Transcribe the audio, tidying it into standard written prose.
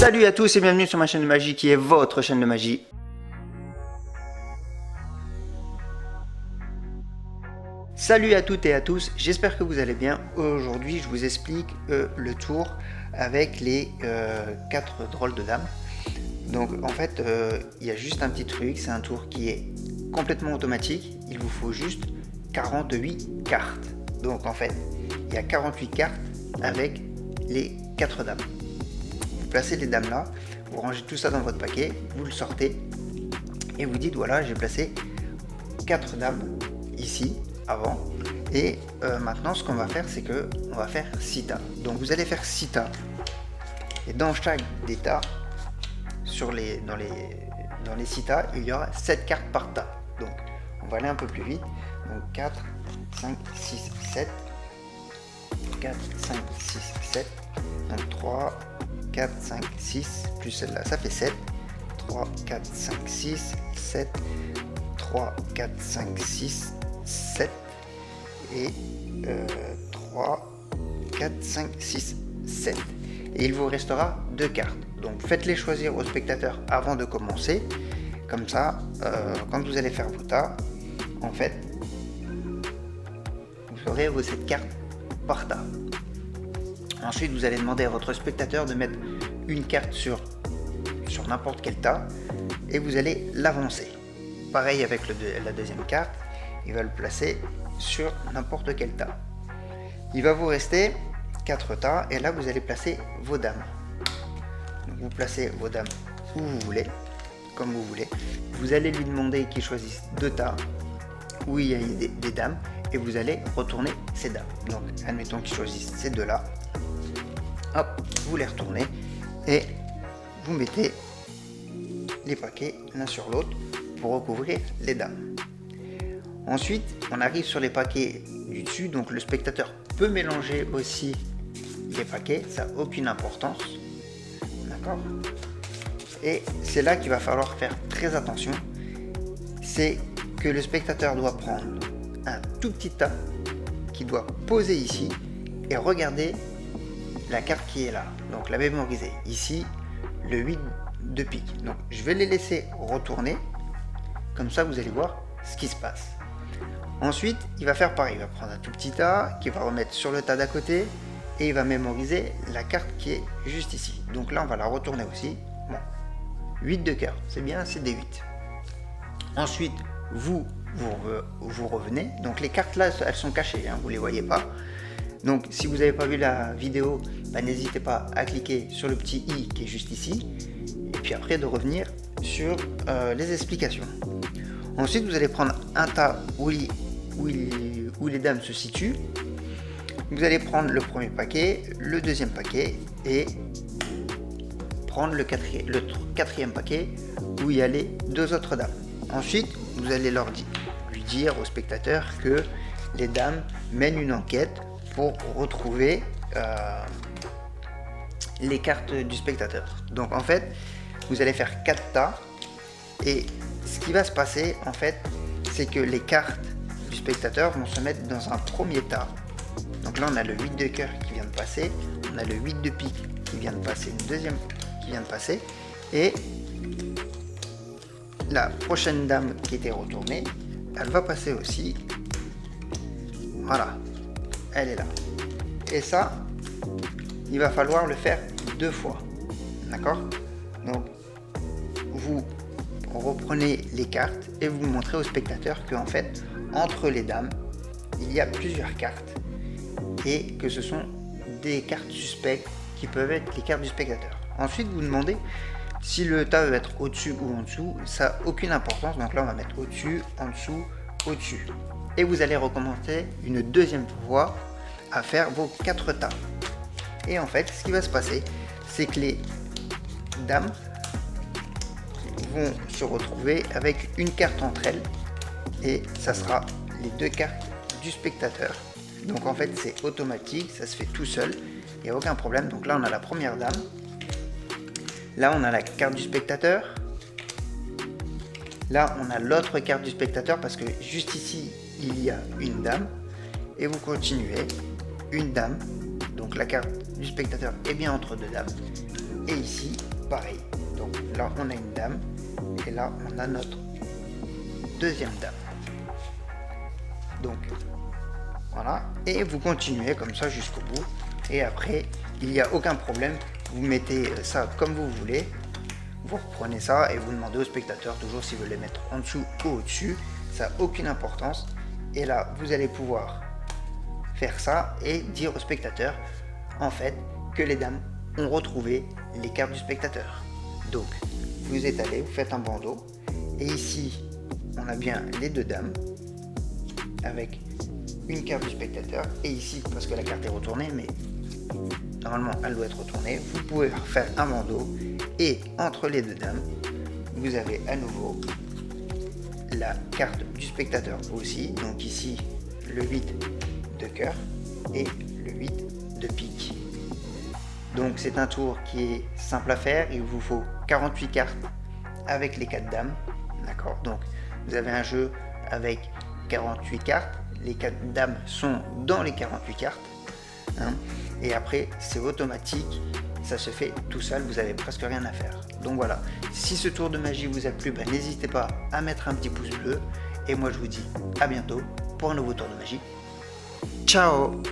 Salut à tous et bienvenue sur ma chaîne de magie qui est votre chaîne de magie. Salut à toutes et à tous, j'espère que vous allez bien. Aujourd'hui je vous explique le tour avec les 4 drôles de dames. Donc en fait il y a juste un petit truc, c'est un tour qui est complètement automatique. Il vous faut juste 48 cartes. Donc en fait il y a 48 cartes avec les 4 dames. Vous placez les dames là, vous rangez tout ça dans votre paquet, vous le sortez et vous dites voilà, j'ai placé 4 dames ici avant, et maintenant ce qu'on va faire, c'est que on va faire 6 tas. Donc vous allez faire 6 tas et dans chaque des tas, dans les 6 tas, il y aura 7 cartes par tas. Donc on va aller un peu plus vite. Donc 4, 5, 6, 7, 4, 5, 6, 7, donc 3, 4, 5, 6, plus celle-là, ça fait 7, 3, 4, 5, 6, 7, 3, 4, 5, 6, 7, et 3, 4, 5, 6, 7. Et il vous restera 2 cartes. Donc faites-les choisir aux spectateurs avant de commencer. Comme ça, quand vous allez faire vos tas, en fait, vous aurez vos 7 cartes par tas. Ensuite, vous allez demander à votre spectateur de mettre une carte sur n'importe quel tas et vous allez l'avancer. Pareil avec la deuxième carte, il va le placer sur n'importe quel tas. Il va vous rester 4 tas et là vous allez placer vos dames. Donc vous placez vos dames où vous voulez, comme vous voulez. Vous allez lui demander qu'il choisisse 2 tas où il y a des dames et vous allez retourner ces dames. Donc admettons qu'il choisisse ces deux là. Hop, vous les retournez et vous mettez les paquets l'un sur l'autre pour recouvrir les dames. Ensuite, on arrive sur les paquets du dessus, donc le spectateur peut mélanger aussi les paquets, ça n'a aucune importance. D'accord ? Et c'est là qu'il va falloir faire très attention, c'est que le spectateur doit prendre un tout petit tas qu'il doit poser ici et regarder la carte qui est là, donc la mémoriser. Ici, le 8 de pique. Donc je vais les laisser retourner, comme ça vous allez voir ce qui se passe. Ensuite, il va faire pareil, il va prendre un tout petit tas qu'il va remettre sur le tas d'à côté et il va mémoriser la carte qui est juste ici. Donc là, on va la retourner aussi. Bon, 8 de cœur, c'est bien, c'est des 8. Ensuite, vous revenez. Donc les cartes là, elles sont cachées, hein, vous les voyez pas. Donc si vous n'avez pas vu la vidéo, n'hésitez pas à cliquer sur le petit i qui est juste ici. Et puis après de revenir sur les explications. Ensuite, vous allez prendre un tas où les dames se situent. Vous allez prendre le premier paquet, le deuxième paquet et prendre le quatrième paquet où il y a les 2 autres dames. Ensuite, vous allez lui dire au spectateur que les dames mènent une enquête pour retrouver les cartes du spectateur. Donc en fait, vous allez faire 4 tas et ce qui va se passer en fait, c'est que les cartes du spectateur vont se mettre dans un premier tas. Donc là on a le 8 de cœur qui vient de passer, on a le 8 de pique qui vient de passer, une deuxième qui vient de passer, et la prochaine dame qui était retournée, elle va passer aussi. Voilà, elle est là. Et ça, il va falloir le faire 2 fois. D'accord ? Donc vous reprenez les cartes et vous montrez au spectateur que en fait entre les dames il y a plusieurs cartes et que ce sont des cartes suspectes qui peuvent être les cartes du spectateur. Ensuite vous demandez si le tas veut être au-dessus ou en dessous, ça n'a aucune importance. Donc là on va mettre au-dessus, en dessous, au-dessus. Et vous allez recommencer une deuxième fois à faire vos 4 tas. Et en fait ce qui va se passer, c'est que les dames vont se retrouver avec une carte entre elles et ça sera les 2 cartes du spectateur. Donc en fait c'est automatique, ça se fait tout seul, il n'y a aucun problème. Donc là on a la première dame, là on a la carte du spectateur, là on a l'autre carte du spectateur parce que juste ici il y a une dame et vous continuez, une dame, donc la carte du spectateur est bien entre 2 dames et ici pareil. Donc là on a une dame et là on a notre deuxième dame. Donc voilà, et vous continuez comme ça jusqu'au bout, et après il n'y a aucun problème, vous mettez ça comme vous voulez, vous reprenez ça et vous demandez au spectateur toujours s'il veut les mettre en dessous ou au-dessus, ça n'a aucune importance. Et là vous allez pouvoir faire ça et dire au spectateur en fait que les dames ont retrouvé les cartes du spectateur. Donc vous étalez, vous faites un bandeau, et ici on a bien les deux dames avec une carte du spectateur, et ici parce que la carte est retournée, mais normalement elle doit être retournée, vous pouvez faire un bandeau, et entre les deux dames vous avez à nouveau la carte du spectateur aussi. Donc ici le 8 de cœur et le 8 de pique. Donc c'est un tour qui est simple à faire, il vous faut 48 cartes avec les 4 dames, d'accord. Donc vous avez un jeu avec 48 cartes, les 4 dames sont dans les 48 cartes, hein, et après c'est automatique, ça se fait tout seul, vous avez presque rien à faire. Donc voilà, si ce tour de magie vous a plu, n'hésitez pas à mettre un petit pouce bleu, et moi je vous dis à bientôt pour un nouveau tour de magie. Ciao.